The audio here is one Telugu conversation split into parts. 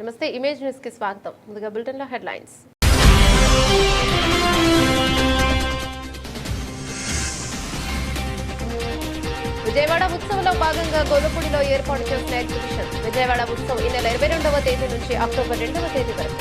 నమస్తే ఇమేజ్ న్యూస్ కి స్వాగతం. ముందుగా బులెటిన్ లో హెడ్లైన్స్. విజయవాడ ఉత్సవంలో భాగంగా గొల్లపూడిలో ఏర్పాటు చేసిన ఎగ్జిబిషన్. విజయవాడ ఉత్సవం ఈ నెల 22వ తేదీ నుంచి అక్టోబర్ 2వ తేదీ వరకు.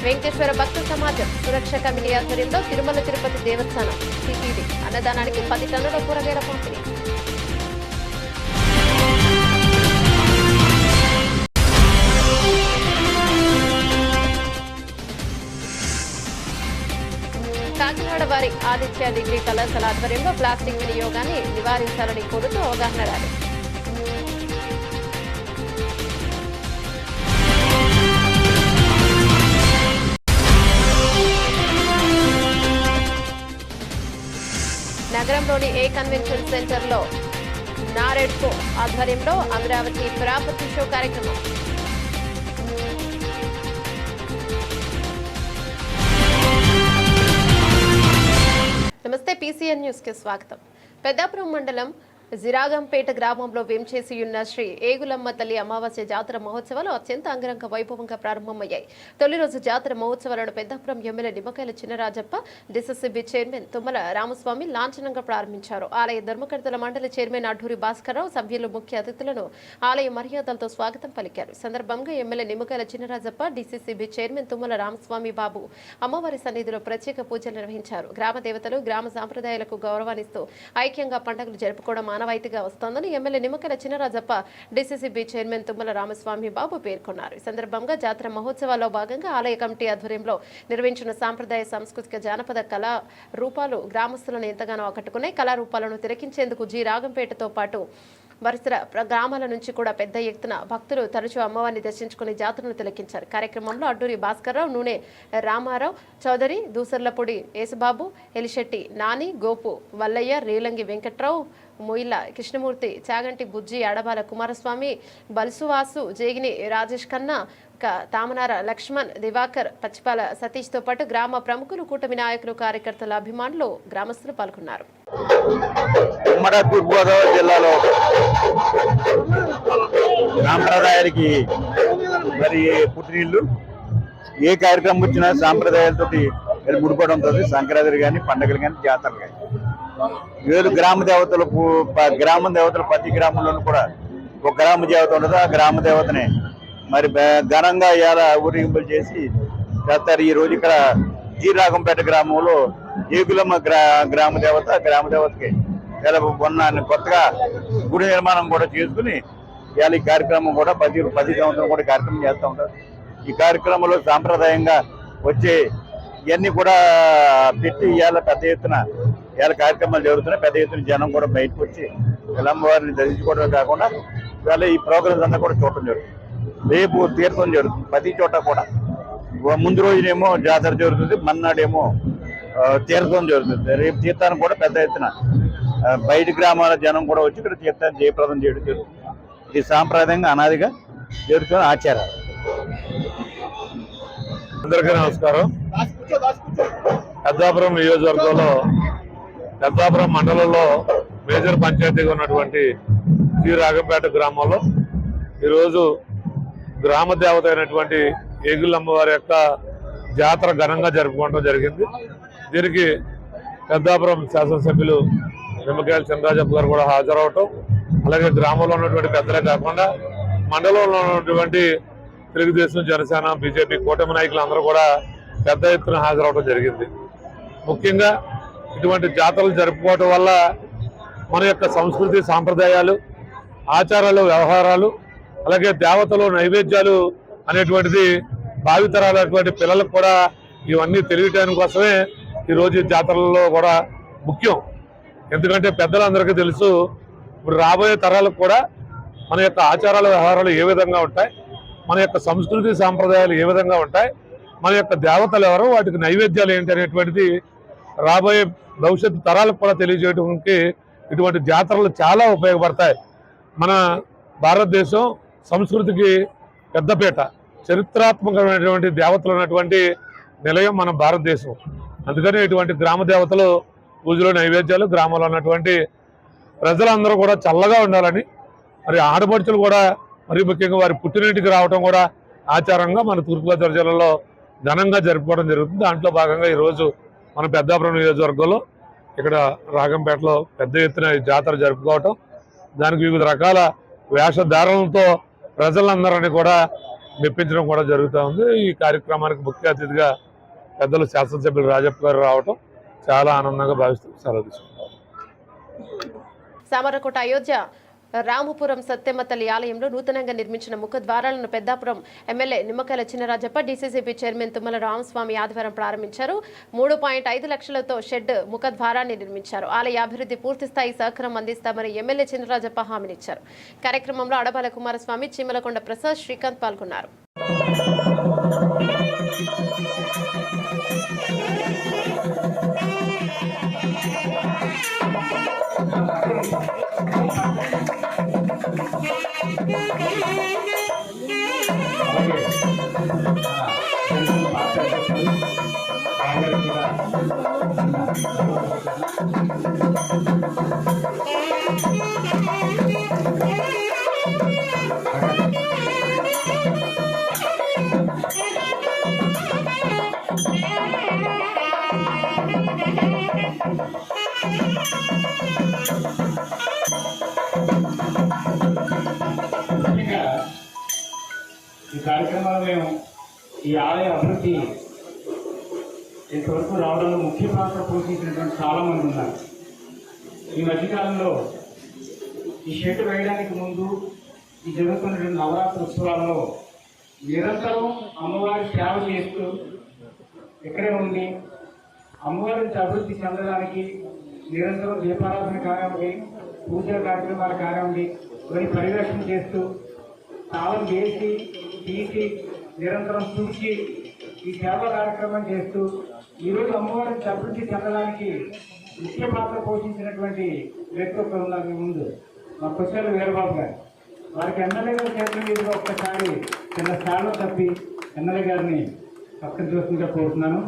వెంకటేశ్వర భక్త సమాజం సురక్ష కమిటీ ఆధ్వర్యంలో తిరుమల తిరుపతి దేవస్థానం టీటీడీ అన్నదానానికి 10 టన్నుల కూరగాయల పంపిణీ. కాకినాడ వారి ఆదిత్య డిగ్రీ కళాశాల ఆధ్వర్యంలో ప్లాస్టిక్ వినియోగాన్ని నివారించాలని కోరుతూ అవగాహన ర్యాలీ. నగరంలోని ఏ కన్వెన్షన్ సెంటర్ లో నారెడ్కో ఆధ్వర్యంలో అమరావతి ప్రాపర్టీ షో కార్యక్రమం. నమస్తే, PCN న్యూస్ కి స్వాగతం. పెద్దాపురం మండలం జిరాగంపేట గ్రామంలో వేంచేసి ఉన్న శ్రీ ఏగులమ్మ తల్లి అమావాస్య జాతర మహోత్సవాలు అత్యంత అంగరంగ వైభవంగా ప్రారంభమయ్యాయి. తొలి రోజు జాతర మహోత్సవాలను Peddapuram MLA Nimmakayala Chinarajappa, DCCB chairman Tummala Ramaswamy లాంఛనంగా ప్రారంభించారు. ఆలయ ధర్మకర్తల మండలి చైర్మన్ అడ్డూరి భాస్కర్రావు, సభ్యులు ముఖ్య అతిథులను ఆలయ మర్యాదలతో స్వాగతం పలికారు. సందర్భంగా MLA Nimmakayala Chinarajappa, DCCB chairman Tummala Ramaswamy బాబు అమ్మవారి సన్నిధిలో ప్రత్యేక పూజలు నిర్వహించారు. గ్రామ దేవతలు, గ్రామ సాంప్రదాయాలకు గౌరవాన్నిస్తూ ఐక్యంగా పండుగలు జరుపుకోవడం ఆనవాయితీగా వస్తోందని MLA Nimmakayala Chinarajappa, DCCB chairman Tummala Ramaswamy బాబు పేర్కొన్నారు. ఈ సందర్భంగా జాతర మహోత్సవాల్లో భాగంగా ఆలయ కమిటీ ఆధ్వర్యంలో నిర్వహించిన సాంప్రదాయ సాంస్కృతిక జానపద కళా రూపాలు గ్రామస్తులను ఎంతగానో ఆకట్టుకున్నాయి. కళారూపాలను తిలకించేందుకు రాగంపేటతో పాటు పరిసర గ్రామాల నుంచి కూడా పెద్ద ఎత్తున భక్తులు తరచూ అమ్మవారిని దర్శించుకుని జాతరను తిలకించారు. కార్యక్రమంలో అడ్డూరి భాస్కర్రావు, నూనె రామారావు చౌదరి, దూసర్లపూడి యేసుబాబు, ఎలిశెట్టి నాని, గోపు వల్లయ్య, రేలంగి వెంకట్రావు, మొయిల కృష్ణమూర్తి, చాగంటి బుజ్జి, అడబాల కుమారస్వామి, బల్సువాసు, జేగిని రాజేష్ ఖన్నా, తామనార లక్ష్మణ్, దివాకర్, పచ్చిపాల సతీష్ తో పాటు గ్రామ ప్రముఖులు, కూటమి నాయకులు, కార్యకర్తల అభిమానులు, గ్రామస్తులు పాల్గొన్నారు. ఉమ్మడి తూర్పుగోదావరి జిల్లాలో సాంప్రదాయానికి మరి పుట్టినీళ్ళు, ఏ కార్యక్రమం వచ్చినా సాంప్రదాయాలతో ముడిపడంతో సంక్రాంతి కానీ, పండుగలు కానీ, జాతరలు కానీ, వేలు గ్రామ దేవతలు, గ్రామ దేవతలు ప్రతి గ్రామంలోనూ కూడా ఒక గ్రామ దేవత ఉండదు. ఆ గ్రామ దేవతని మరి ఘనంగా ఇలా ఊరేగింపులు చేసి చేస్తారు. ఈ రోజు ఇక్కడ రాగంపేట గ్రామంలో ఏగులమ్మ గ్రామ దేవతకి ఇలా మొన్న కొత్తగా గుడి నిర్మాణం కూడా చేసుకుని ఇవాళ ఈ కార్యక్రమం కూడా ప్రతి సంవత్సరం కూడా కార్యక్రమం చేస్తూ ఉంటారు. ఈ కార్యక్రమంలో సాంప్రదాయంగా వచ్చే ఇవన్నీ కూడా పెట్టి ఇవాళ పెద్ద ఎత్తున ఇవాళ కార్యక్రమాలు జరుగుతున్నాయి. పెద్ద ఎత్తున జనం కూడా బయటకు వచ్చి అమ్మవారిని దర్శించుకోవడం కాకుండా ఇవాళ ఈ ప్రోగ్రామ్స్ అంతా కూడా చూడటం జరుగుతుంది. రేపు తీర్థం జరుగుతుంది ప్రతి చోట కూడా. ముందు రోజునేమో జాతర జరుగుతుంది, మన్నాడేమో తీర్థం జరుగుతుంది. రేపు తీర్థాన్ని కూడా పెద్ద ఎత్తున బయట గ్రామాల జనం కూడా వచ్చి ఇక్కడ తీర్థాన్ని జయప్రదం చేయడం జరుగుతుంది. ఇది సాంప్రదాయంగా అనాదిగా జరుగుతున్న ఆచారం. అందరికీ నమస్కారం. పెద్దాపురం నియోజకవర్గంలో పెద్దాపురం మండలంలో మేజర్ పంచాయతీగా ఉన్నటువంటి రాగంపేట గ్రామంలో ఈరోజు గ్రామ దేవత అయినటువంటి ఏగులమ్మవారి యొక్క జాతర ఘనంగా జరుపుకోవడం జరిగింది. దీనికి పెద్దాపురం శాసనసభ్యులు నిమ్మకాయల చినరాజప్ప గారు కూడా హాజరవటం, అలాగే గ్రామంలో ఉన్నటువంటి పెద్దలే కాకుండా మండలంలో ఉన్నటువంటి తెలుగుదేశం, జనసేన, బీజేపీ కూటమి నాయకులు అందరూ కూడా పెద్ద ఎత్తున హాజరవడం జరిగింది. ముఖ్యంగా ఇటువంటి జాతరలు జరుపుకోవటం వల్ల మన యొక్క సంస్కృతి, సాంప్రదాయాలు, ఆచారాలు, వ్యవహారాలు, అలాగే దేవతలు, నైవేద్యాలు అనేటువంటిది భావితరాలటువంటి పిల్లలకు కూడా ఇవన్నీ తెలియటానికి కోసమే ఈరోజు జాతరలలో కూడా ముఖ్యం. ఎందుకంటే పెద్దలందరికీ తెలుసు, ఇప్పుడు రాబోయే తరాలకు కూడా మన యొక్క ఆచారాల, వ్యవహారాలు ఏ విధంగా ఉంటాయి, మన యొక్క సంస్కృతి, సాంప్రదాయాలు ఏ విధంగా ఉంటాయి, మన యొక్క దేవతలు ఎవరు, వాటికి నైవేద్యాలు ఏంటి అనేటువంటిది రాబోయే భవిష్యత్తు తరాలకు కూడా తెలియజేయడానికి ఇటువంటి జాతరలు చాలా ఉపయోగపడతాయి. మన భారతదేశం సంస్కృతికి పెద్దపీట, చరిత్రాత్మకమైనటువంటి దేవతలు ఉన్నటువంటి నిలయం మన భారతదేశం. అందుకని ఇటువంటి గ్రామ దేవతలు పూజలు నైవేద్యాలు గ్రామంలో ఉన్నటువంటి ప్రజలందరూ కూడా చల్లగా ఉండాలని, మరి ఆడపడుచులు కూడా మరి ముఖ్యంగా వారి పుట్టినింటికి రావడం కూడా ఆచారంగా మన తూర్పుగోదావరి జిల్లాలో ఘనంగా జరుపుకోవడం జరుగుతుంది. దాంట్లో భాగంగా ఈరోజు మన పెద్దాపురం నియోజకవర్గంలో ఇక్కడ రాగంపేటలో పెద్ద ఎత్తున జాతర జరుపుకోవటం, దానికి వివిధ రకాల వేషధారణలతో ప్రజలందరినీ కూడా మెప్పించడం కూడా జరుగుతూ ఉంది. ఈ కార్యక్రమానికి ముఖ్య అతిథిగా పెద్దలు శాసనసభ్యులు రాజప్ప గారు రావటం చాలా ఆనందంగా భావిస్తూ సెలవు తీసుకుంటాం. సామర్లకోట అయోధ్య రామపురం సత్యమ్మ తల్లి ఆలయంలో నూతనంగా నిర్మించిన ముఖద్వారాలను Peddapuram MLA Nimmakayala Chinarajappa, DCCB chairman Tummala Ramaswamy ఆదివారం ప్రారంభించారు. 3.5 లక్షలతో షెడ్ ముఖద్వారాన్ని నిర్మించారు. ఆలయ అభివృద్ధి పూర్తిస్థాయి సహకారం అందిస్తామని ఎమ్మెల్యే చినరాజప్ప హామీనిచ్చారు. కార్యక్రమంలో అడబాల కుమారస్వామి, చీమలకొండ ప్రసాద్, శ్రీకాంత్ పాల్గొన్నారు. ఈ కార్యక్రమాలు మేము ఈ ఆలయ అభివృద్ధి ఇంతవరకు రావడంలో ముఖ్య పాత్ర పోషించినటువంటి చాలామంది ఉన్నారు. ఈ మధ్యకాలంలో ఈ షెడ్ వేయడానికి ముందు ఈ జరుగుతున్నటువంటి నవరాత్రి ఉత్సవాల్లో నిరంతరం అమ్మవారి సేవ చేస్తూ ఇక్కడే ఉండి అమ్మవారి అభివృద్ధి చెందడానికి నిరంతరం దీపారాధన కానివ్వండి, పూజా కార్యక్రమాలు కానివ్వండి, మరి పరిరక్షణ చేస్తూ తాళం వేసి తీసి నిరంతరం చూసి ఈ సేవా కార్యక్రమం చేస్తూ ఈరోజు అమ్మవారికి అభివృద్ధి చెందడానికి ముఖ్య పాత్ర పోషించినటువంటి వ్యక్తి ఒకరు ఉన్నారు మీ ముందు, మా కొచ్చేల వీరబాబు గారు. వారికి ఎమ్మెల్యే గారి చేతుల మీదుగా ఒక్కసారి చిన్న స్థానం తప్పి ఎమ్మెల్యే గారిని పక్కన చూస్తుంటే కోరుతున్నాను.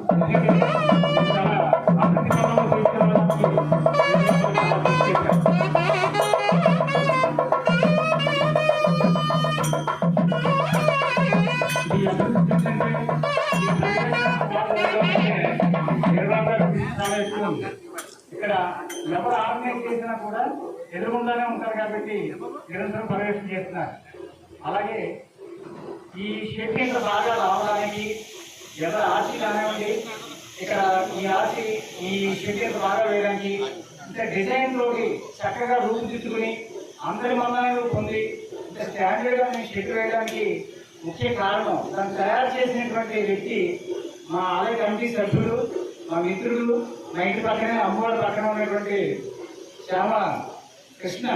చాలా అభివృద్ధి పనులు తీసుకెళ్ళడానికి ఇక్కడ ఎవరు ఆర్గనైజ్ చేసినా కూడా ఎదురుగుండానే ఉంటారు కాబట్టి నిరంతరం పర్యవేక్షణ చేస్తున్నారు. అలాగే ఈ షెడ్ ఇంత బాగా రావడానికి ఎవరు ఆర్సీ కానివ్వండి, ఇక్కడ ఈ ఆర్సీ ఈ షెడ్ ఇంత బాగా వేయడానికి ఇంత డిజైన్ తోటి చక్కగా రూపుదిద్దుకుని అందరి మన్ననలు పొంది ఇంత స్టాండర్డ్గా మేము షెడ్ వేయడానికి ముఖ్య కారణం దాన్ని తయారు చేసినటువంటి వ్యక్తి మా ఆలయ కమిటీ సభ్యులు, మా మిత్రులు, మా ఇంటి పక్కనే అమ్మవారి పక్కన ఉన్నటువంటి శ్యామ కృష్ణ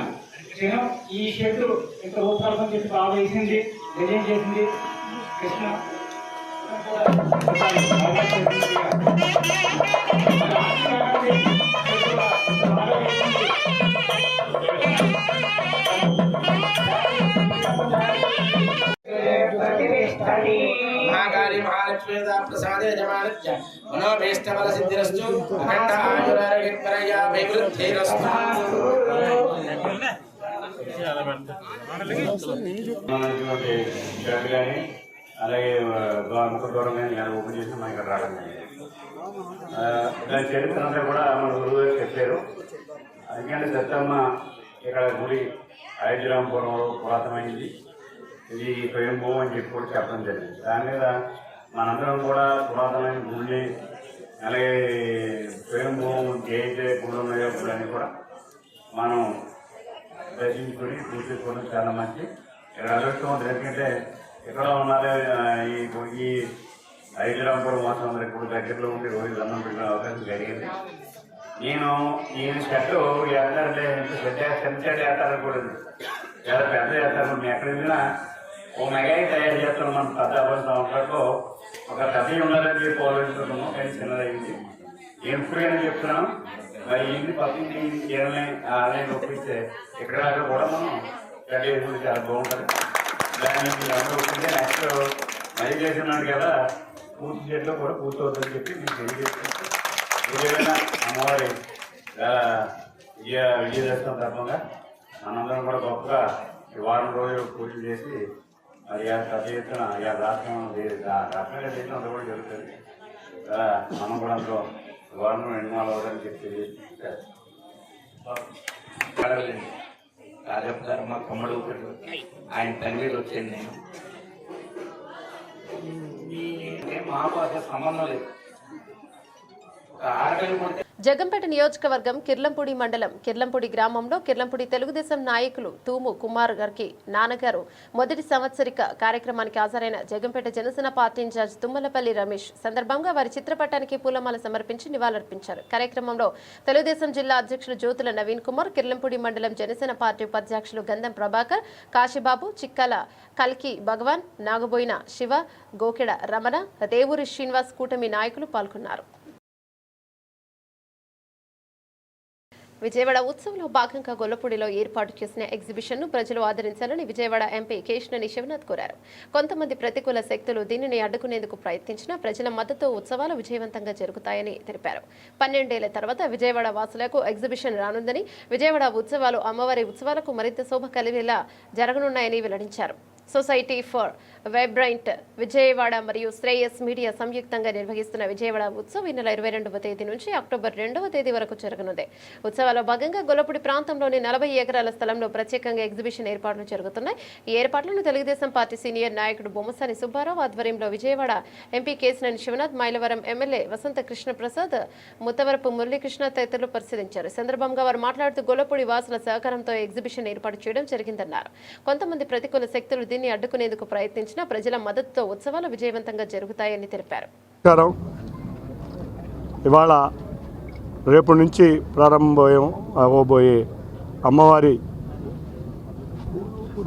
చిహ్నం. ఈ షెడ్ ఇంత రూపకల్పన చెప్పి బాగా వేసింది, డిజైన్ చేసింది కృష్ణ. महाकाली महालक्ष्मी प्रसादे जमानस्य मनोभीष्टफल सिद्धिरस्तु अखंड आयुरारोग्यप्रया अभिवृद्धिरस्तु. అలాగే ముఖ దూరం కానీ ఓపెన్ చేసి మనం ఇక్కడ రావడం దాని చరిత్ర అంతా కూడా మన గురువు గారు చెప్పారు. అందుకని సత్తమ్మ ఇక్కడ గుడి అయోధ్యరామపురంలో పురాతనమైంది, ఇది స్వయంభూ అని చెప్పి కూడా చెప్పడం జరిగింది. దాని మీద మనందరం కూడా పురాతనమైన గుడి అలాగే స్వయంభూ ఏదైతే గుళ్ళు ఉన్నాయో గుళ్ళని కూడా మనం దర్శించుకొని పూజ చేసుకోవడం చాలా మంచి. ఇక్కడ అదృష్టం ఉంది, ఎందుకంటే ఎక్కడ ఉన్నారో ఈ అయోధ్యరామపురం వాసం అందరికి కూడా దగ్గరలో ఉండి రోజు దండం పెట్టిన అవకాశం జరిగింది. నేను ఈ షెడ్ వేస్తారంటే షెడ్ వేస్తారని కూడా చాలా పెద్ద వేస్తారు. మేము ఎక్కడ వెళ్ళినా ఓ మెగాయి తయారు చేస్తున్నాం. మన పెద్ద సంవత్సరాలకు ఒక పెద్ద ఉండాలని చెప్పి ఆలోచిస్తున్నాము, కానీ చిన్నదైంది. ఎప్పుడైనా చెప్తున్నాం మరి ఇంటి పక్కకి ఏమైనా ఆలయం ఒప్పిస్తే ఇక్కడ దాకా కూడా మనం పెద్ద వేసుకుంటే చాలా బాగుంటుంది. దాన్ని అందరూ ఒప్పింటే నెక్స్ట్ మరీ చేస్తున్నాడు కదా పూర్తి చేయడంలో కూడా పూర్తవుతుందని చెప్పి మీకు తెలియజేస్తున్నాను. ఏదైనా అమ్మవారి విజయదశమి సందర్భంగా మనందరం కూడా గొప్పగా ఈ వారం రోజులు పూజలు చేసి మరి పెద్ద ఎత్తున రాష్ట్రం చేసిన అంతా కూడా జరుగుతుంది. మనం కూడా అందులో వారం ఇన్వాల్వ్ అవ్వదని చెప్పి రాజప్ప గారు మా తమ్ముడు ఆయన తండ్రి వచ్చింది. నేను మాకు అసలు సంబంధం లేదు. జగంపేట నియోజకవర్గం కిర్లంపూడి మండలం కిర్లంపూడి గ్రామంలో కిర్లంపూడి తెలుగుదేశం నాయకులు తూము కుమార్ గారికి నాన్నగారు మొదటి సంవత్సరిక కార్యక్రమానికి హాజరైన జగంపేట జనసేన పార్టీ ఇన్ఛార్జ్ తుమ్మలపల్లి రమేష్ సందర్భంగా వారి చిత్రపటానికి పూలమాల సమర్పించి నివాళులర్పించారు. కార్యక్రమంలో తెలుగుదేశం జిల్లా అధ్యక్షులు జ్యోతుల నవీన్ కుమార్, కిర్లంపూడి మండలం జనసేన పార్టీ ఉపాధ్యక్షులు గంధం ప్రభాకర్, కాశీబాబు, చిక్కల కల్కి భగవాన్, నాగబోయిన శివ, గోకెడ రమణ, దేవూరి శ్రీనివాస్ కూటమి నాయకులు పాల్గొన్నారు. విజయవాడ ఉత్సవంలో భాగంగా గొల్లపూడిలో ఏర్పాటు చేసిన ఎగ్జిబిషన్ను ప్రజలు ఆదరించాలని విజయవాడ ఎంపీ కేశినేని శివనాథ్ కోరారు. కొంతమంది ప్రతికూల శక్తులు దీనిని అడ్డుకునేందుకు ప్రయత్నించినా ప్రజల మద్దతు ఉత్సవాలు విజయవంతంగా జరుగుతాయని తెలిపారు. 12 ఏళ్ల తర్వాత విజయవాడ వాసులకు ఎగ్జిబిషన్ రానుందని, విజయవాడ ఉత్సవాలు అమ్మవారి ఉత్సవాలకు మరింత శోభ కలిగేలా జరగనున్నాయని వెల్లడించారు. సొసైటీ ఫర్ వైబ్రెంట్ విజయవాడ మరియు శ్రేయస్ మీడియా సంయుక్తంగా నిర్వహిస్తున్న విజయవాడ ఉత్సవం ఈ నెల 22వ తేదీ నుంచి అక్టోబర్ 2వ తేదీ వరకు జరగనుంది. ఉత్సవాల్లో భాగంగా గొల్లపూడి ప్రాంతంలోని 40 ఎకరాల స్థలంలో ప్రత్యేకంగా ఎగ్జిబిషన్ ఏర్పాట్లు జరుగుతున్నాయి. ఈ ఏర్పాట్లను తెలుగుదేశం పార్టీ సీనియర్ నాయకుడు బొమ్మసాని సుబ్బారావు ఆధ్వర్యంలో విజయవాడ ఎంపీ కేశినేని శివనాథ్, మైలవరం ఎమ్మెల్యే వసంత కృష్ణప్రసాద్, ముత్తవరపు మురళీకృష్ణ తదితరులు పరిశీలించారు. సందర్భంగా వారు మాట్లాడుతూ గొల్లపూడి వాసుల సహకారంతో ఎగ్జిబిషన్ ఏర్పాటు చేయడం జరిగిందన్నారు. కొంతమంది ప్రతికూల శక్తులు దీన్ని అడ్డుకునేందుకు ప్రయత్నించిన ప్రజల మద్దతుతో ఉత్సవాలు విజయవంతంగా జరుగుతాయని తెలిపారు. ఇవాళ రేపు నుంచి ప్రారంభం అవ్వబోయే అమ్మవారి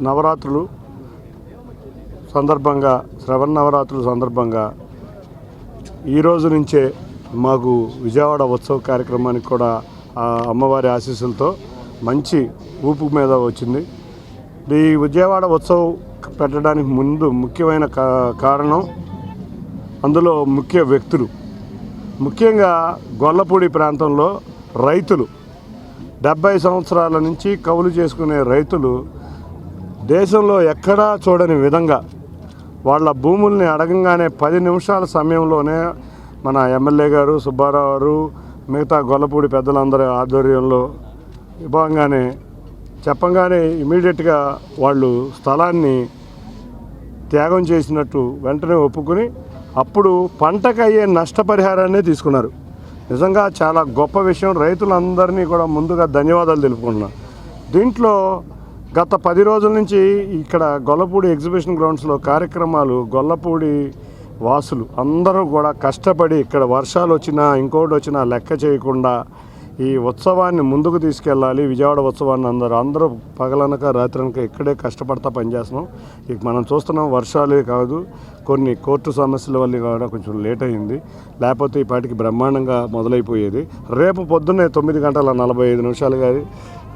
నవరాత్రులు సందర్భంగా, శ్రవణ నవరాత్రుల సందర్భంగా ఈరోజు నుంచే మాకు విజయవాడ ఉత్సవ కార్యక్రమానికి కూడా అమ్మవారి ఆశీస్సులతో మంచి ఊపు మీద వచ్చింది. ఈ విజయవాడ ఉత్సవం పెట్టడానికి ముందు ముఖ్యమైన కారణం, అందులో ముఖ్య వ్యక్తులు, ముఖ్యంగా గొల్లపూడి ప్రాంతంలో రైతులు 70 సంవత్సరాల నుంచి కౌలు చేసుకునే రైతులు దేశంలో ఎక్కడా చూడని విధంగా వాళ్ళ భూముల్ని అడగంగానే 10 నిమిషాల సమయంలోనే మన ఎమ్మెల్యే గారు, సుబ్బారావు గారు, మిగతా గొల్లపూడి పెద్దలందరి ఆధ్వర్యంలో ఇవ్వగానే చెప్పంగానే ఇమీడియట్గా వాళ్ళు స్థలాన్ని త్యాగం చేసినట్టు వెంటనే ఒప్పుకొని అప్పుడు పంటకు అయ్యే నష్టపరిహారాన్ని తీసుకున్నారు. నిజంగా చాలా గొప్ప విషయం. రైతులందరినీ కూడా ముందుగా ధన్యవాదాలు తెలుపుకుంటున్నాను. దీంట్లో గత 10 రోజుల నుంచి ఇక్కడ గొల్లపూడి ఎగ్జిబిషన్ గ్రౌండ్స్లో కార్యక్రమాలు గొల్లపూడి వాసులు అందరూ కూడా కష్టపడి ఇక్కడ వర్షాలు వచ్చినా ఇంకోటి వచ్చినా లెక్క చేయకుండా ఈ ఉత్సవాన్ని ముందుకు తీసుకెళ్ళాలి. విజయవాడ ఉత్సవాన్ని అందరూ పగలనక రాత్రనక ఇక్కడే కష్టపడతా పనిచేస్తున్నాం. ఇక మనం చూస్తున్నాం వర్షాలే కాదు, కొన్ని కోర్టు సమస్యల వల్ల కూడా కొంచెం లేట్ అయింది. లేకపోతే ఈ పాటికి బ్రహ్మాండంగా మొదలైపోయేది. రేపు పొద్దున్నే 9:45 గారి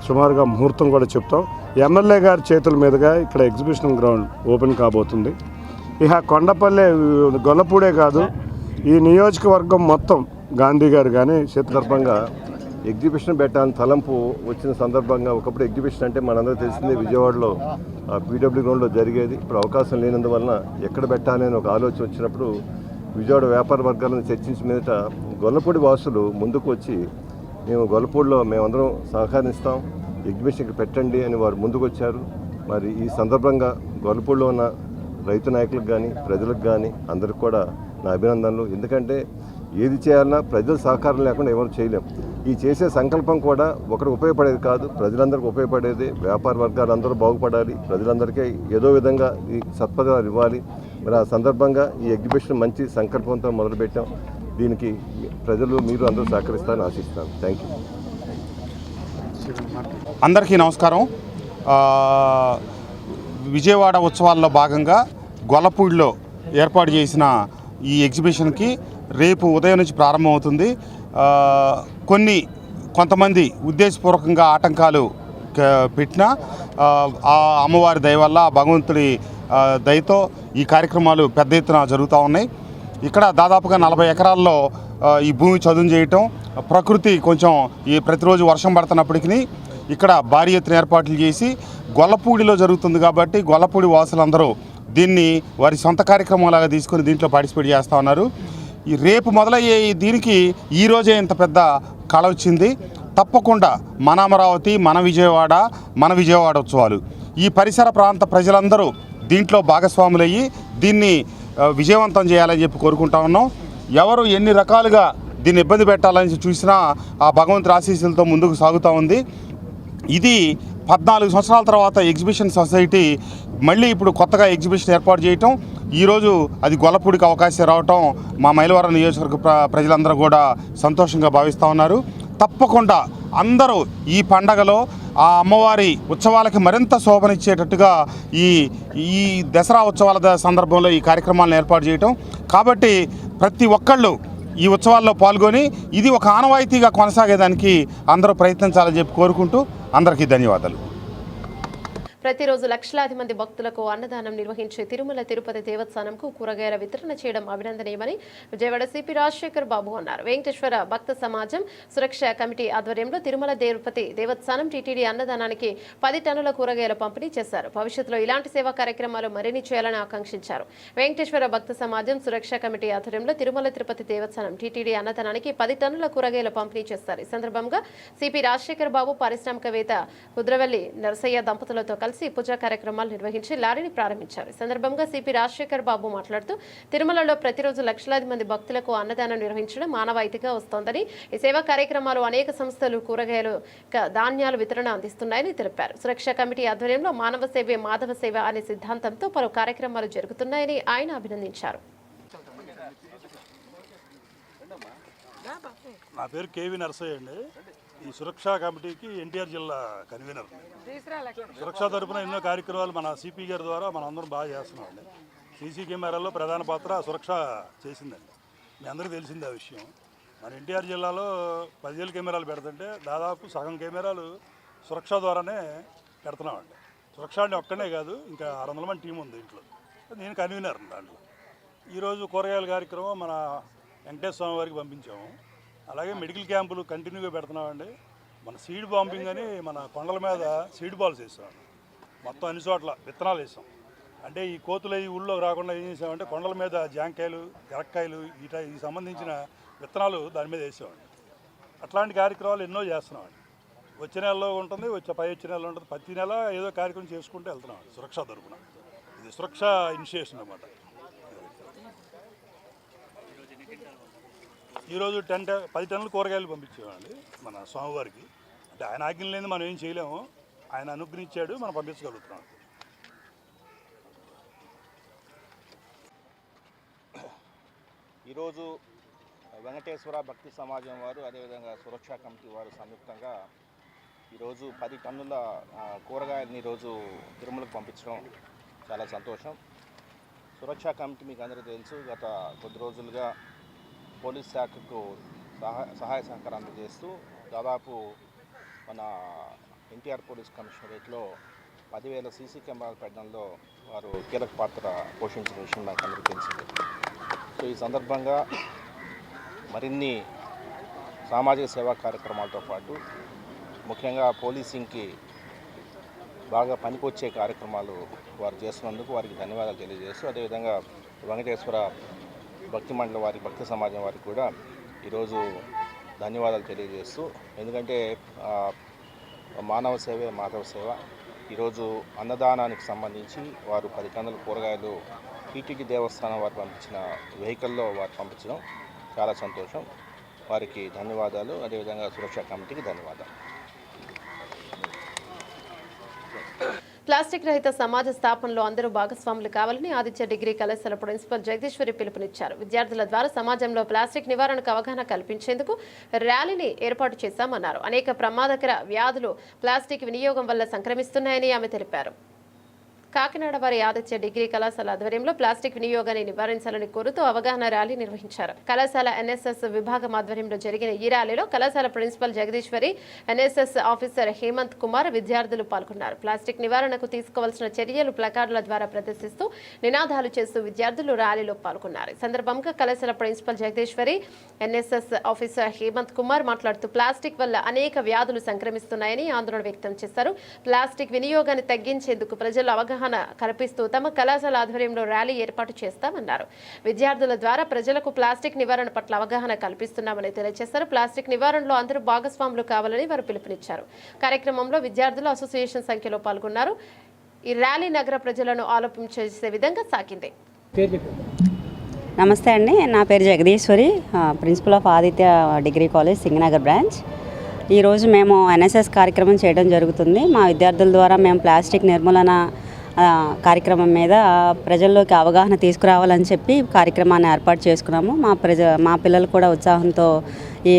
సుమారుగా ముహూర్తం కూడా చెప్తాం. ఎమ్మెల్యే గారి చేతుల మీదుగా ఇక్కడ ఎగ్జిబిషన్ గ్రౌండ్ ఓపెన్ కాబోతుంది. ఇక కొండపల్లి గొల్లపూడే కాదు, ఈ నియోజకవర్గం మొత్తం గాంధీ గారు కానీ శతదర్భంగా ఎగ్జిబిషన్ పెట్టాలని తలంపు వచ్చిన సందర్భంగా, ఒకప్పుడు ఎగ్జిబిషన్ అంటే మనందరూ తెలిసిందే విజయవాడలో పీడబ్ల్యూ గ్రౌండ్లో జరిగేది. ఇప్పుడు అవకాశం లేనందువలన ఎక్కడ పెట్టాలి అని ఒక ఆలోచన వచ్చినప్పుడు విజయవాడ వ్యాపార వర్గాలను చర్చించిన మీదట గొల్లపూడి వాసులు ముందుకు వచ్చి మేము గొల్లపూడిలో మేమందరం సహకరిస్తాం, ఎగ్జిబిషన్కి పెట్టండి అని వారు ముందుకు వచ్చారు. మరి ఈ సందర్భంగా గొల్లపూడిలో ఉన్న రైతు నాయకులకు కానీ ప్రజలకు కానీ అందరికి కూడా నా అభినందనలు. ఎందుకంటే ఏది చేయాలన్నా ప్రజల సహకారం లేకుండా ఎవరు చేయలేం. ఈ చేసే సంకల్పం కూడా ఒకరికి ఉపయోగపడేది కాదు, ప్రజలందరికీ ఉపయోగపడేది. వ్యాపార వర్గాలు అందరూ బాగుపడాలి, ప్రజలందరికీ ఏదో విధంగా ఈ సత్పదాలు ఇవ్వాలి. మరి ఆ సందర్భంగా ఈ ఎగ్జిబిషన్ మంచి సంకల్పంతో మొదలుపెట్టాం. దీనికి ప్రజలు మీరు అందరూ సహకరిస్తారని ఆశిస్తాను. Thank you. అందరికీ నమస్కారం. విజయవాడ ఉత్సవాల్లో భాగంగా గొల్లపూడిలో ఏర్పాటు చేసిన ఈ ఎగ్జిబిషన్కి రేపు ఉదయం నుంచి ప్రారంభమవుతుంది. కొంతమంది ఉద్దేశపూర్వకంగా ఆటంకాలు పెట్టినా ఆ అమ్మవారి దయ వల్ల, భగవంతుడి దయతో ఈ కార్యక్రమాలు పెద్ద ఎత్తున జరుగుతూ ఉన్నాయి. ఇక్కడ దాదాపుగా 40 ఎకరాల్లో ఈ భూమి చదును చేయటం, ప్రకృతి కొంచెం ఈ ప్రతిరోజు వర్షం పడుతున్నప్పటికీ ఇక్కడ భారీ ఎత్తున ఏర్పాట్లు చేసి గొల్లపూడిలో జరుగుతుంది కాబట్టి గొల్లపూడి వాసులందరూ దీన్ని వారి సొంత కార్యక్రమంలాగా తీసుకొని దీంట్లో పార్టిసిపేట్ చేస్తూ ఉన్నారు. ఈ రేపు మొదలయ్యే దీనికి ఈరోజే ఇంత పెద్ద కళ వచ్చింది. తప్పకుండా మన అమరావతి, మన విజయవాడ ఉత్సవాలు ఈ పరిసర ప్రాంత ప్రజలందరూ దీంట్లో భాగస్వాములయ్యి దీన్ని విజయవంతం చేయాలని చెప్పి కోరుకుంటా ఉన్నాం. ఎవరు ఎన్ని రకాలుగా దీన్ని ఇబ్బంది పెట్టాలని చూసినా ఆ భగవంతుడి ఆశీస్సులతో ముందుకు సాగుతూ ఉంది. ఇది 14 సంవత్సరాల తర్వాత ఎగ్జిబిషన్ సొసైటీ మళ్ళీ ఇప్పుడు కొత్తగా ఎగ్జిబిషన్ ఏర్పాటు చేయటం, ఈరోజు అది గొల్లపూడికి అవకాశం రావటం మా మైలవరం నియోజకవర్గ ప్రజలందరూ కూడా సంతోషంగా భావిస్తూ ఉన్నారు. తప్పకుండా అందరూ ఈ పండగలో ఆ అమ్మవారి ఉత్సవాలకి మరింత శోభనిచ్చేటట్టుగా ఈ దసరా ఉత్సవాల సందర్భంలో ఈ కార్యక్రమాలను ఏర్పాటు చేయటం కాబట్టి ప్రతి ఒక్కళ్ళు ఈ ఉత్సవాల్లో పాల్గొని ఇది ఒక ఆనవాయితీగా కొనసాగేదానికి అందరూ ప్రయత్నించాలని చెప్పి కోరుకుంటూ అందరికీ ధన్యవాదాలు. ప్రతిరోజు లక్షలాది మంది భక్తులకు అన్నదానం నిర్వహించే తిరుమల తిరుపతి దేవస్థానంకు కూరగాయల వితరణ చేయడం అభినందనీయమని విజయవాడ సిపి రాజశేఖర్ బాబు అన్నారు. వెంకటేశ్వర భక్త సమాజం సురక్ష కమిటీ ఆధ్వర్యంలో తిరుమల తిరుపతి దేవస్థానం టీటీడీ అన్నదానానికి 10 టన్నుల కూరగాయల పంపిణీ చేశారు. భవిష్యత్తులో ఇలాంటి సేవా కార్యక్రమాలు మరిన్ని చేయాలని ఆకాంక్షించారు. వెంకటేశ్వర భక్త సమాజం సురక్ష కమిటీ ఆధ్వర్యంలో తిరుమల తిరుపతి దేవస్థానం టీటీడీ అన్నదానానికి 10 టన్నుల కూరగాయల పంపిణీ చేస్తారు. ఈ సందర్భంగా సిపి రాజశేఖర్ బాబు పారిశ్రామికవేత్త కుద్రవల్లి నరసయ్య దంపతులతో కలిసి పూజా కార్యక్రమాలు నిర్వహించి లారీని ప్రారంభించారు. ఈ సందర్భంగా సిపి రాజశేఖర్ బాబు మాట్లాడుతూ తిరుమలలో ప్రతిరోజు లక్షలాది మంది భక్తులకు అన్నదానం నిర్వహించడం మానవాయితీగా వస్తోందని, ఈ సేవా కార్యక్రమాలు అనేక సంస్థలు కూరగాయలు ధాన్యాలు వితరణ అందిస్తున్నాయని తెలిపారు. సురక్ష కమిటీ ఆధ్వర్యంలో మానవ సేవే మాధవ సేవ అనే సిద్ధాంతంతో పలు కార్యక్రమాలు జరుగుతున్నాయని ఆయన అభినందించారు. నా పేరు కేవి నరసయ్య అండి. ఈ సురక్షా కమిటీకి ఎన్టీఆర్ జిల్లా కన్వీనర్. సురక్షా తరపున ఎన్నో కార్యక్రమాలు మన సిపి గారి ద్వారా మనం అందరం బాగా చేస్తున్నామండి. సీసీ కెమెరాల్లో ప్రధాన పాత్ర సురక్ష చేసిందండి. మీ అందరికీ తెలిసింది ఆ విషయం. మన ఎన్టీఆర్ జిల్లాలో 10,000 కెమెరాలు పెడుతుంటే దాదాపు సగం కెమెరాలు సురక్ష ద్వారానే పెడుతున్నామండి. సురక్ష అంటే ఒక్కనే కాదు, ఇంకా 600 మంది టీం ఉంది ఇంట్లో. నేను కన్వీనర్ దాంట్లో. ఈరోజు కూరగాయల కార్యక్రమం మన వెంకటేశ్వర స్వామి వారికి పంపించాము. అలాగే మెడికల్ క్యాంపులు కంటిన్యూగా పెడుతున్నామండి. మన సీడ్ బాంబింగ్ అని మన కొండల మీద సీడ్ బాల్స్ వేసాం. మొత్తం అన్ని చోట్ల విత్తనాలు వేసాం. అంటే ఈ కోతులు ఈ ఊళ్ళో రాకుండా ఏం చేసామంటే కొండల మీద జాంకాయలు, ఎరక్కాయలు ఈ సంబంధించిన విత్తనాలు దాని మీద వేసామండి. అట్లాంటి కార్యక్రమాలు ఎన్నో చేస్తున్నామండి. వచ్చే నెలలో ఉంటుంది, వచ్చే నెలలో ఉంటుంది. ప్రతి నెల ఏదో కార్యక్రమం చేసుకుంటూ వెళ్తున్నాం సురక్ష తరపున. ఇది సురక్ష ఇనిషియేషన్ అన్నమాట. ఈరోజు 10 టన్నుల కూరగాయలు పంపించామండి మన స్వామివారికి. అంటే ఆయన ఆజ్ఞ లేని మనం ఏం చేయలేము, ఆయన అనుగ్రహించాడు, మనం పంపించగలుగుతున్నాం. ఈరోజు వెంకటేశ్వర భక్తి సమాజం వారు అదేవిధంగా సురక్షా కమిటీ వారు సంయుక్తంగా ఈరోజు 10 టన్నుల కూరగాయలని ఈరోజు తిరుమలకు పంపించడం చాలా సంతోషం. సురక్షా కమిటీ మీకు అందరికీ తెలుసు, గత కొద్ది రోజులుగా పోలీస్ శాఖకు సహాయ సహకారం అందజేస్తూ దాదాపు మన ఎన్టీఆర్ పోలీస్ కమిషనరేట్లో 10,000 సీసీ కెమెరాలు పెట్టడంలో వారు కీలక పాత్ర పోషించిన విషయం నాకు అందరికీ తెలిసింది. సో ఈ సందర్భంగా మరిన్ని సామాజిక సేవా కార్యక్రమాలతో పాటు ముఖ్యంగా పోలీసింగ్కి బాగా పనికొచ్చే కార్యక్రమాలు వారు చేస్తున్నందుకు వారికి ధన్యవాదాలు తెలియజేస్తూ, అదేవిధంగా వెంకటేశ్వర భక్తి మండలి వారి భక్తి సమాజం వారికి కూడా ఈరోజు ధన్యవాదాలు తెలియజేస్తూ, ఎందుకంటే మానవ సేవే మాధవ సేవ. ఈరోజు అన్నదానానికి సంబంధించి వారు 10 టన్నుల కూరగాయలు టీటీడీ దేవస్థానం వారు పంపించిన వెహికల్లో వారు పంపించడం చాలా సంతోషం. వారికి ధన్యవాదాలు, అదేవిధంగా సురక్షా కమిటీకి ధన్యవాదాలు. ప్లాస్టిక్ రహిత సమాజ స్థాపనలో అందరూ భాగస్వాములు కావాలని ఆదిత్య డిగ్రీ కళాశాల ప్రిన్సిపల్ జగదీశ్వరి పిలుపునిచ్చారు. విద్యార్థుల ద్వారా సమాజంలో ప్లాస్టిక్ నివారణకు అవగాహన కల్పించేందుకు ర్యాలీని ఏర్పాటు చేశామన్నారు. అనేక ప్రమాదకర వ్యాధులు ప్లాస్టిక్ వినియోగం వల్ల సంక్రమిస్తున్నాయని ఆమె తెలిపారు. కాకినాడ వారి ఆదిత్య డిగ్రీ కళాశాల ఆధ్వర్యంలో ప్లాస్టిక్ వినియోగాన్ని నివారించాలని కోరుతూ అవగాహన ర్యాలీ నిర్వహించారు. కళాశాల ఎన్ఎస్ఎస్ విభాగం ఆధ్వర్యంలో జరిగిన ఈ ర్యాలీలో కళాశాల principal Jagadeeswari, NSS officer Hemanth Kumar విద్యార్థులు పాల్గొన్నారు. ప్లాస్టిక్ నివారణకు తీసుకోవాల్సిన చర్యలు ప్లకార్డుల ద్వారా ప్రదర్శిస్తూ నినాదాలు చేస్తూ విద్యార్థులు ర్యాలీలో పాల్గొన్నారు. ఈ సందర్భంగా కళాశాల principal Jagadeeswari, NSS officer Hemanth Kumar మాట్లాడుతూ ప్లాస్టిక్ వల్ల అనేక వ్యాధులు సంక్రమిస్తున్నాయని ఆందోళన వ్యక్తం చేశారు. ప్లాస్టిక్ వినియోగాన్ని తగ్గించేందుకు ప్రజలు అవగాహన కల్పిస్తూ తమ కళాశాల ఆధ్వర్యంలో ర్యాలీ ఏర్పాటు చేస్తామన్నారు. విద్యార్థుల ద్వారా ప్రజలకు ప్లాస్టిక్ నివారణ పట్ల అవగాహన కల్పిస్తున్నామని తెలియజేశారు. ప్లాస్టిక్ నివారణలో అందరూ భాగస్వాములు కావాలని వారు పిలుపునిచ్చారు. కార్యక్రమంలో విద్యార్థుల అసోసియేషన్ సంఖ్యలో పాల్గొన్నారు. ఈ ర్యాలీ నగర ప్రజలను ఆలోచించేసే విధంగా సాగింది. నమస్తే అండి, నా పేరు Jagadeeswari, principal of Aditya degree college Singhnagar branch. ఈరోజు మేము ఎన్ఎస్ఎస్ కార్యక్రమం చేయడం జరుగుతుంది. మా విద్యార్థుల ద్వారా మేము ప్లాస్టిక్ నిర్మూలన కార్యక్రమం మీద ప్రజల్లోకి అవగాహన తీసుకురావాలని చెప్పి కార్యక్రమాన్ని ఏర్పాటు చేసుకున్నాము. మా పిల్లలు కూడా ఉత్సాహంతో ఈ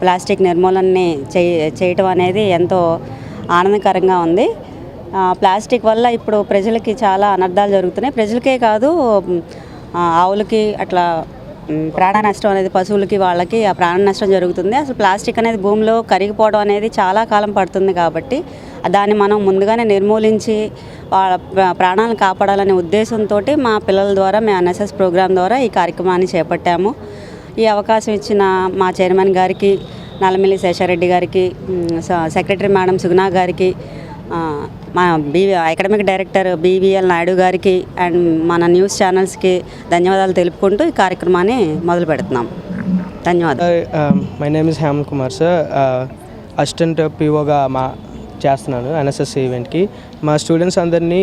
ప్లాస్టిక్ నిర్మూలనని చేయటం అనేది ఎంతో ఆనందకరంగా ఉంది. ప్లాస్టిక్ వల్ల ఇప్పుడు ప్రజలకి చాలా అనర్థాలు జరుగుతున్నాయి. ప్రజలకే కాదు, ఆవులకి అట్లా ప్రాణ నష్టం అనేది, పశువులకి వాళ్ళకి ఆ ప్రాణ నష్టం జరుగుతుంది. అసలు ప్లాస్టిక్ అనేది భూమిలో కరిగిపోవడం అనేది చాలా కాలం పడుతుంది. కాబట్టి దాన్ని మనం ముందుగానే నిర్మూలించి వాళ్ళ ప్రాణాలను కాపాడాలనే ఉద్దేశంతో మా పిల్లల ద్వారా మేము ఎన్ఎస్ఎస్ ప్రోగ్రాం ద్వారా ఈ కార్యక్రమాన్ని చేపట్టాము. ఈ అవకాశం ఇచ్చిన మా చైర్మన్ గారికి, నల్లమిల్లి శేషారెడ్డి గారికి, సెక్రటరీ మేడం సుగుణ గారికి, మా అకాడమిక్ డైరెక్టర్ బీవీఎల్ నాయుడు గారికి అండ్ మన న్యూస్ ఛానల్స్కి ధన్యవాదాలు తెలుపుకుంటూ ఈ కార్యక్రమాన్ని మొదలు పెడుతున్నాం. ధన్యవాదాలు. My name is Hemant Kumar sir. Assistant పీఓగా చేస్తున్నాను ఎన్ఎస్ఎస్ ఈవెంట్కి. మా స్టూడెంట్స్ అందరినీ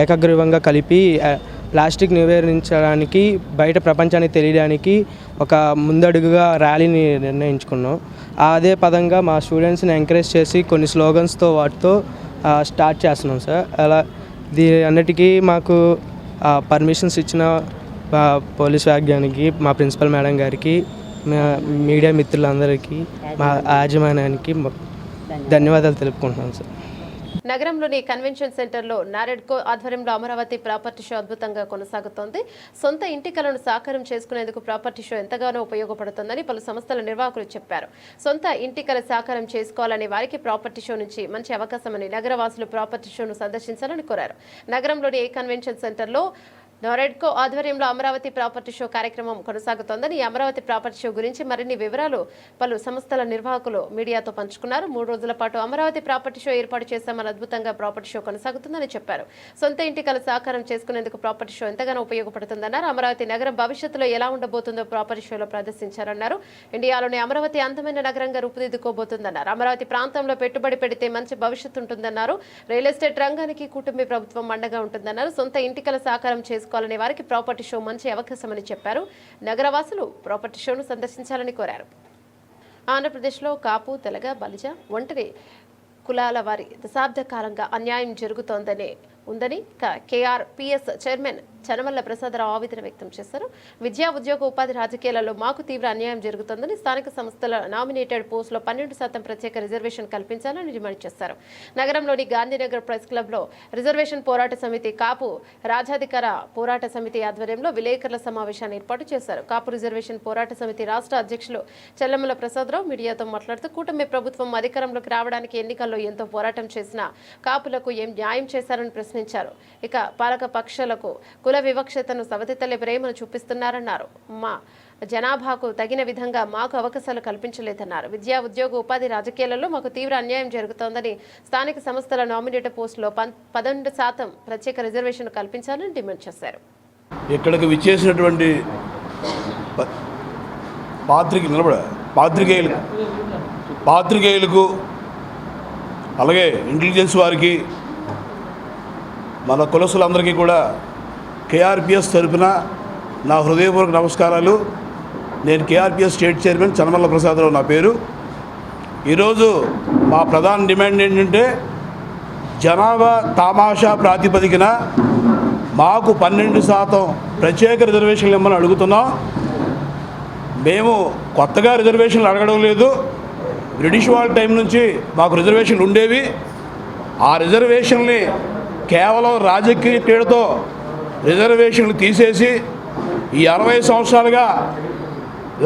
ఏకగ్రీవంగా కలిపి ప్లాస్టిక్ నివారించడానికి, బయట ప్రపంచానికి తెలియడానికి ఒక ముందడుగుగా ర్యాలీని నిర్ణయించుకున్నాం. అదే పదంగా మా స్టూడెంట్స్ని ఎంకరేజ్ చేసి కొన్ని స్లోగన్స్తో వాటితో స్టార్ట్ చేస్తున్నాం సార్. అలా అన్నిటికీ మాకు పర్మిషన్స్ ఇచ్చిన పోలీస్ వ్యాగ్యానికి, మా ప్రిన్సిపల్ మేడం గారికి, మీడియా మిత్రులందరికీ, మా యాజమాన్యానికి ధన్యవాదాలు తెలుపుకుంటున్నాను సార్. నగరంలోని కన్వెన్షన్ సెంటర్లో నారెడ్కో ఆధ్వర్యంలో అమరావతి ప్రాపర్టీ షో అద్భుతంగా కొనసాగుతోంది. సొంత ఇంటి కలను సాకారం చేసుకునేందుకు ప్రాపర్టీ షో ఎంతగానో ఉపయోగపడుతుందని పలు సంస్థల నిర్వాహకులు చెప్పారు. సొంత ఇంటి కల సాకారం చేసుకోవాలనే వారికి ప్రాపర్టీ షో నుంచి మంచి అవకాశమని నగరవాసులు ప్రాపర్టీ షోను సందర్శించాలని కోరారు. నగరంలోని ఏ కన్వెన్షన్ సెంటర్లో నారెడ్కో ఆధ్వర్యంలో అమరావతి ప్రాపర్టీ షో కార్యక్రమం కొనసాగుతోందని, ఈ అమరావతి ప్రాపర్టీ షో గురించి మరిన్ని వివరాలు పలు సంస్థల నిర్వాహకులు మీడియాతో పంచుకున్నారు. 3 రోజుల పాటు అమరావతి ప్రాపర్టీ షో ఏర్పాటు చేశామని, అద్భుతంగా ప్రాపర్టీ షో కొనసాగుతుందని చెప్పారు. సొంత ఇంటి కల సాకారం చేసుకునేందుకు ప్రాపర్టీ షో ఎంతగానో ఉపయోగపడుతుందన్నారు. అమరావతి నగరం భవిష్యత్తులో ఎలా ఉండబోతుందో ప్రాపర్టీ షోలో ప్రదర్శించారన్నారు. ఇండియాలోని అమరావతి అందమైన నగరంగా రూపుదిద్దుకోబోతుందన్నారు. అమరావతి ప్రాంతంలో పెట్టుబడి పెడితే మంచి భవిష్యత్తు ఉంటుందన్నారు. రియల్ ఎస్టేట్ రంగానికి కూటమి ప్రభుత్వం అండగా ఉంటుందన్నారు. సొంత ఇంటి కల సాకారం చేసుకోవాలనే వారికి ప్రాపర్టీ షో మంచి అవకాశమని చెప్పారు. నగరవాసులు ప్రాపర్టీ షోను సందర్శించాలని కోరారు. ఆంధ్రప్రదేశ్లో కాపు, తెలగ, బలిజ, ఒంటరి కులాల వారి దశాబ్ద కాలంగా అన్యాయం జరుగుతోందని ఉందని కేఆర్పీఎస్ చైర్మన్ చనమల్ల ప్రసాదరావు ఆవేదన వ్యక్తం చేశారు. విద్యా, ఉద్యోగ, ఉపాధి, రాజకీయాలలో మాకు తీవ్ర అన్యాయం జరుగుతోందని, స్థానిక సంస్థల నామినేటెడ్ పోస్టులో 12% ప్రత్యేక రిజర్వేషన్ కల్పించాలని డిమాండ్ చేశారు. నగరంలోని గాంధీనగర్ ప్రెస్ క్లబ్లో రిజర్వేషన్ పోరాట సమితి, కాపు రాజాధికార పోరాట సమితి ఆధ్వర్యంలో విలేకరుల సమావేశాన్ని ఏర్పాటు చేశారు. కాపు రిజర్వేషన్ పోరాట సమితి రాష్ట్ర అధ్యక్షులు చల్లమల్ల ప్రసాదరావు మీడియాతో మాట్లాడుతూ, కూటమి ప్రభుత్వం అధికారంలోకి రావడానికి ఎన్నికల్లో ఎంతో పోరాటం చేసిన కాపులకు ఏం న్యాయం చేశారని ప్రశ్నించారు. ఇక పాలక పక్షాలకు కుల వివక్షతను, సవతితల్లి ప్రేమను చూపిస్తున్నారన్నారు. మా జనాభాకు తగిన విధంగా మాకు అవకాశాలు కల్పించలేదన్నారు. విద్యా, ఉద్యోగ, ఉపాధి, రాజకీయాలలో మాకు తీవ్ర అన్యాయం జరుగుతోందని, స్థానిక సంస్థల నామినేటెడ్ పోస్టులో 12% ప్రత్యేక రిజర్వేషన్ కల్పించాలని డిమాండ్ చేశారు. ఇక్కడికి విచ్చేసినటువంటి పాత్రికేయులకు అలాగే ఇంటెలిజెన్స్ వారికి, మన కులస్తులందరికీ కూడా కేఆర్పీఎస్ తరఫున నా హృదయపూర్వక నమస్కారాలు. నేను కేఆర్పీఎస్ స్టేట్ చైర్మన్ చనమల్ల ప్రసాదరావు నా పేరు. ఈరోజు మా ప్రధాన డిమాండ్ ఏంటంటే, జనాభా తామాషా ప్రాతిపదికన మాకు 12% ప్రత్యేక రిజర్వేషన్లు ఇవ్వమని అడుగుతున్నాం. మేము కొత్తగా రిజర్వేషన్లు అడగడం లేదు. బ్రిటిష్ వాళ్ళ టైం నుంచి మాకు రిజర్వేషన్లు ఉండేవి. ఆ రిజర్వేషన్ని కేవలం రాజకీయ క్రీడతో రిజర్వేషన్లు తీసేసి ఈ 60 సంవత్సరాలుగా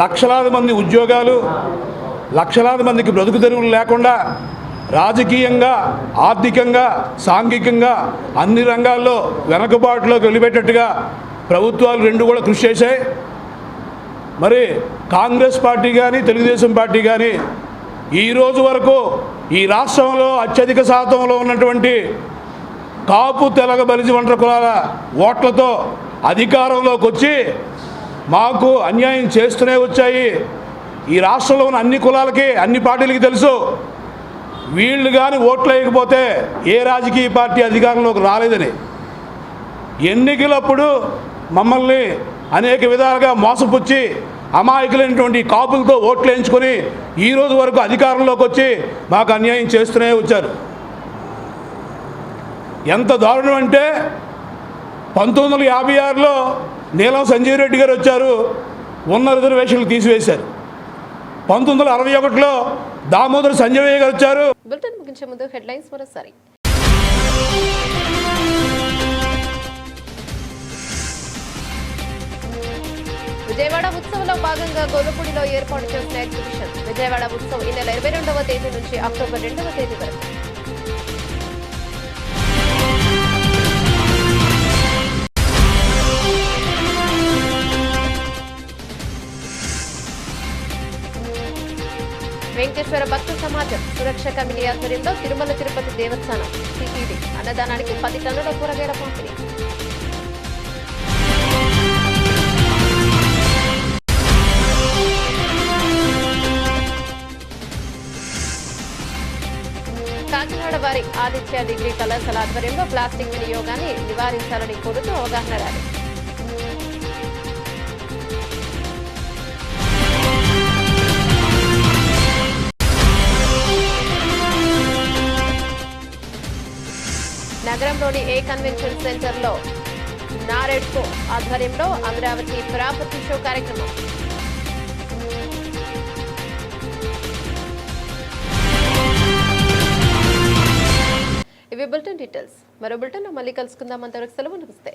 లక్షలాది మంది ఉద్యోగాలు, లక్షలాది మందికి బ్రతుకు తెరువులు లేకుండా రాజకీయంగా, ఆర్థికంగా, సాంఘికంగా అన్ని రంగాల్లో వెనకబాటులోకి వెళ్ళిపెట్టేట్టుగా ప్రభుత్వాలు రెండు కూడా కృషి చేశాయి. మరి కాంగ్రెస్ పార్టీ కానీ తెలుగుదేశం పార్టీ కానీ ఈరోజు వరకు ఈ రాష్ట్రంలో అత్యధిక శాతంలో ఉన్నటువంటి కాపు, తెలగ, బలిజ, ఒంటరి కులాల ఓట్లతో అధికారంలోకి వచ్చి మాకు అన్యాయం చేస్తూనే వచ్చాయి. ఈ రాష్ట్రంలో ఉన్న అన్ని కులాలకి, అన్ని పార్టీలకి తెలుసు, వీళ్ళు కానీ ఓట్లు వేయకపోతే ఏ రాజకీయ పార్టీ అధికారంలోకి రాలేదని. ఎన్నికలప్పుడు మమ్మల్ని అనేక విధాలుగా మోసపుచ్చి అమాయకులైనటువంటి కాపులతో ఓట్లు వేయించుకొని ఈరోజు వరకు అధికారంలోకి వచ్చి మాకు అన్యాయం చేస్తూనే వచ్చారు. ఎంత దారుణం అంటే 1956లో నీలం సంజీవ్ రెడ్డి గారు వచ్చారు, ఉన్న రిజర్వేషన్లు తీసివేశారు. 1961లో దామోదర్ సంజయ్ గారు వచ్చారు. బులెటిన్ ముగించే ముందు హెడ్లైన్స్ మరోసారి. విజయవాడ ఉత్సవంలో భాగంగా గొల్లపూడిలో ఏర్పాటు చేసిన ఎగ్జిబిషన్. విజయవాడ ఉత్సవం ఈ నెల 22వ తేదీ నుంచి అక్టోబర్ 2వ తేదీ వరకు. వెంకటేశ్వర భక్త సమాజం సురక్ష కమిటీ ఆధ్వర్యంలో తిరుమల తిరుపతి దేవస్థానం టీటీడీ అన్నదానానికి 10 టన్నుల కూరగాయల పంపిణీ. కాకినాడ వారి ఆదిత్య డిగ్రీ కళాశాల ఆధ్వర్యంలో ప్లాస్టిక్ వినియోగాన్ని నివారించాలని కోరుతూ అవగాహన ర్యాలీ. నగరంలోని ఏ కన్వెన్షన్ సెంటర్లో నారెడ్కో ఆధ్వర్యంలో అమరావతి ప్రాపర్టీ షో కార్యక్రమం. ఇవి బులెటిన్ డీటెయిల్స్. మరో బులెటిన్లో మళ్ళీ కలుసుకుందాం. అంతవరకు సెలవు. నమస్తే.